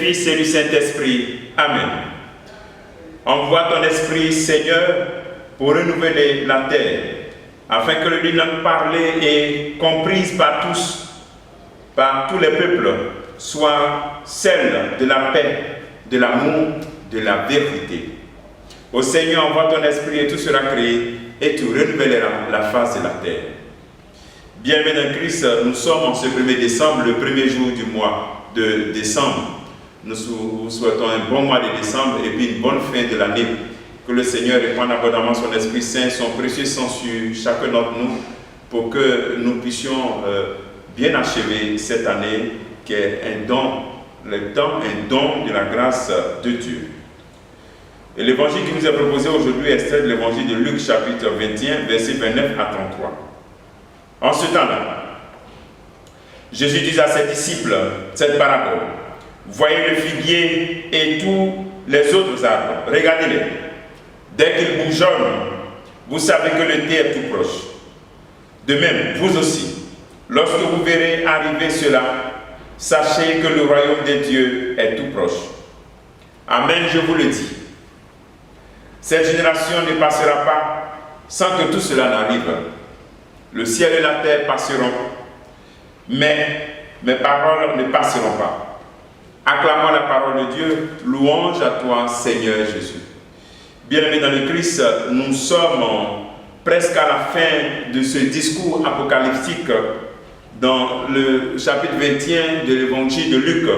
Fils et du Saint-Esprit. Amen. Envoie ton Esprit, Seigneur, pour renouveler la terre, afin que le langue parlée et comprise par tous les peuples, soit celle de la paix, de l'amour, de la vérité. Ô Seigneur, envoie ton Esprit et tout sera créé, et tu renouvelleras la face de la terre. Bienvenue en Christ, nous sommes en ce 1er décembre, le premier jour du mois de décembre. Nous vous souhaitons un bon mois de décembre et puis une bonne fin de l'année. Que le Seigneur répande abondamment son Esprit Saint, son précieux sang sur chacun d'entre nous, pour que nous puissions bien achever cette année qui est un don de la grâce de Dieu. Et l'évangile qui nous est proposé aujourd'hui est extrait de l'évangile de Luc chapitre 21, versets 29 à 33. En ce temps-là, Jésus dit à ses disciples cette parabole. Voyez le figuier et tous les autres arbres, regardez-les. Dès qu'ils bourgeonnent, vous savez que le thé est tout proche. De même, vous aussi, lorsque vous verrez arriver cela, sachez que le royaume des dieux est tout proche. Amen, je vous le dis. Cette génération ne passera pas sans que tout cela n'arrive. Le ciel et la terre passeront, mais mes paroles ne passeront pas. Acclamons la parole de Dieu, louange à toi, Seigneur Jésus. Bien-aimés dans le Christ, nous sommes presque à la fin de ce discours apocalyptique dans le chapitre 21 de l'évangile de Luc.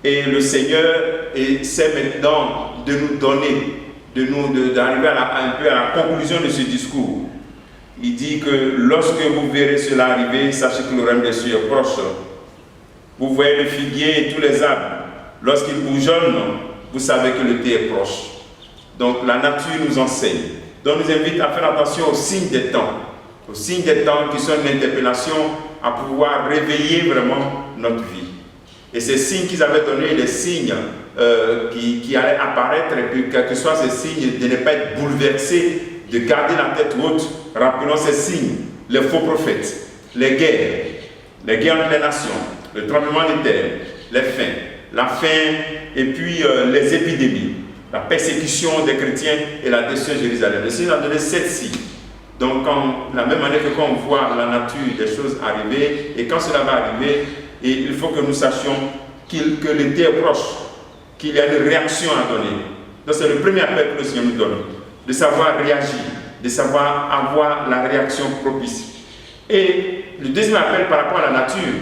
Et le Seigneur essaie maintenant de nous donner, d'arriver un peu à la conclusion de ce discours. Il dit que lorsque vous verrez cela arriver, sachez que le royaume des cieux est proche. Vous voyez le figuier et tous les arbres. Lorsqu'ils bourgeonnent, vous savez que le thé est proche. Donc la nature nous enseigne. Donc nous invite à faire attention aux signes des temps. Aux signes des temps qui sont une interpellation à pouvoir réveiller vraiment notre vie. Et ces signes qu'ils avaient donnés, les signes qui allaient apparaître, et puis quels que soient ces signes, de ne pas être bouleversés, de garder la tête haute. Rappelons ces signes, les faux prophètes, les guerres entre les nations, le tremblement de terre, les faim, la faim et puis les épidémies, la persécution des chrétiens et la destruction de Jérusalem. Le Seigneur a donné 7 signes. Donc, la même année que quand on voit la nature des choses arriver, et quand cela va arriver, et il faut que nous sachions que le thé est proche, qu'il y a une réaction à donner. Donc, c'est le premier appel que le Seigneur nous donne, de savoir réagir, de savoir avoir la réaction propice. Et le deuxième appel par rapport à la nature,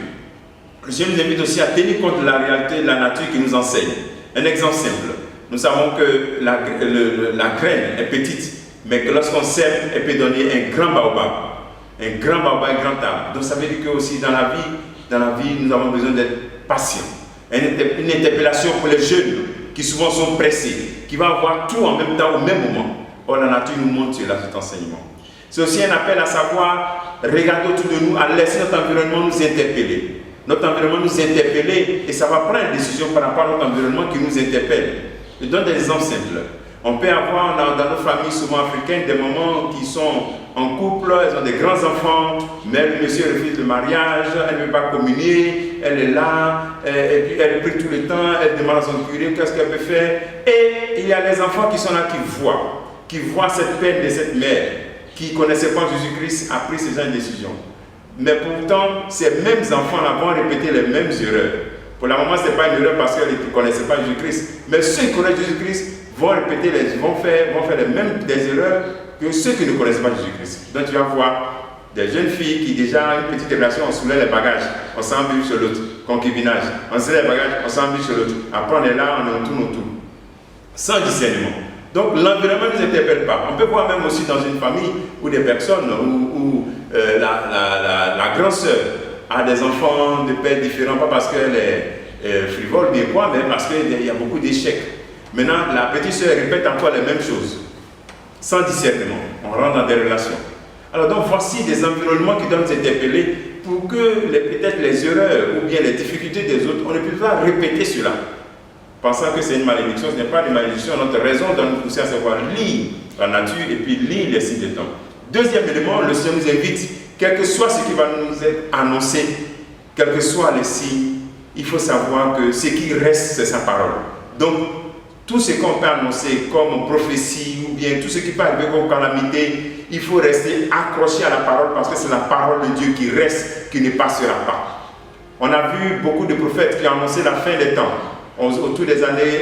le Seigneur nous invite aussi à tenir compte de la réalité de la nature qui nous enseigne. Un exemple simple. Nous savons que la graine est petite, mais que lorsqu'on sème, elle peut donner un grand baobab. Un grand baobab, un grand arbre. Donc ça veut dire que aussi dans la vie, nous avons besoin d'être patients. Une interpellation pour les jeunes qui souvent sont pressés, qui vont avoir tout en même temps, au même moment. Or la nature nous montre cela, cet enseignement. C'est aussi un appel à savoir, regarder autour de nous, à laisser notre environnement nous interpeller. Notre environnement nous interpeller et ça va prendre une décision par rapport à notre environnement qui nous interpelle. Je donne des exemples simples. On peut avoir dans nos familles souvent africaines des moments qui sont en couple, elles ont des grands enfants, mais le monsieur refuse le mariage, elle ne veut pas communier, elle est là, et puis elle prie tout le temps, elle demande à son curé qu'est-ce qu'elle peut faire. Et il y a les enfants qui sont là qui voient cette peine de cette mère, qui ne connaissaient pas Jésus-Christ, a pris ces gens de décision. Mais pourtant, ces mêmes enfants-là vont répéter les mêmes erreurs. Pour la maman, ce n'est pas une erreur parce qu'elle ne connaissait pas Jésus-Christ. Mais ceux qui connaissent Jésus-Christ vont faire les mêmes des erreurs que ceux qui ne connaissent pas Jésus-Christ. Donc tu vas voir des jeunes filles qui déjà ont une petite relation, on soulève les bagages, on s'embille sur l'autre, concubinage, on soulève les bagages, on s'embille sur l'autre. Après on est là, on tourne autour. Sans discernement. Donc l'environnement ne nous interpelle pas. On peut voir même aussi dans une famille où des personnes, où la grande sœur a des enfants de pères différents, pas parce qu'elle est frivole, bien quoi, mais parce qu'il y a beaucoup d'échecs. Maintenant, la petite sœur répète encore les mêmes choses, sans discernement. On rentre dans des relations. Alors donc voici des environnements qui doivent nous interpeller pour que peut-être les erreurs ou bien les difficultés des autres, on ne peut pas répéter cela. Pensant que c'est une malédiction, ce n'est pas une malédiction. Notre raison doit nous pousser à savoir lire la nature et puis lire les signes des temps. Deuxième élément, le Seigneur nous invite, quel que soit ce qui va nous être annoncé, quels que soient les signes, il faut savoir que ce qui reste, c'est sa parole. Donc, tout ce qu'on peut annoncer comme prophétie ou bien tout ce qui peut arriver comme calamité, il faut rester accroché à la parole parce que c'est la parole de Dieu qui reste, qui ne passera pas. On a vu beaucoup de prophètes qui ont annoncé la fin des temps autour des années,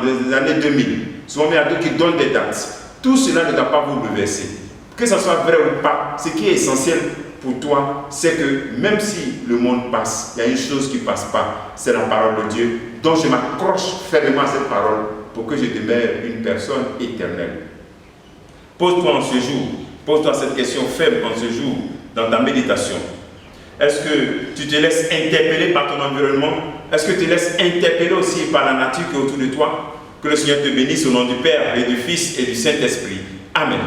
des années 2000. Souvent, il y a d'autres qui donnent des dates. Tout cela ne doit pas vous bouleverser. Que ce soit vrai ou pas, ce qui est essentiel pour toi, c'est que même si le monde passe, il y a une chose qui ne passe pas, c'est la parole de Dieu. Donc je m'accroche fermement à cette parole pour que je demeure une personne éternelle. Pose-toi en ce jour, pose-toi cette question faible en ce jour dans ta méditation. Est-ce que tu te laisses interpeller par ton environnement? Est-ce que tu te laisses interpeller aussi par la nature qui est autour de toi? Que le Seigneur te bénisse au nom du Père et du Fils et du Saint-Esprit. Amen.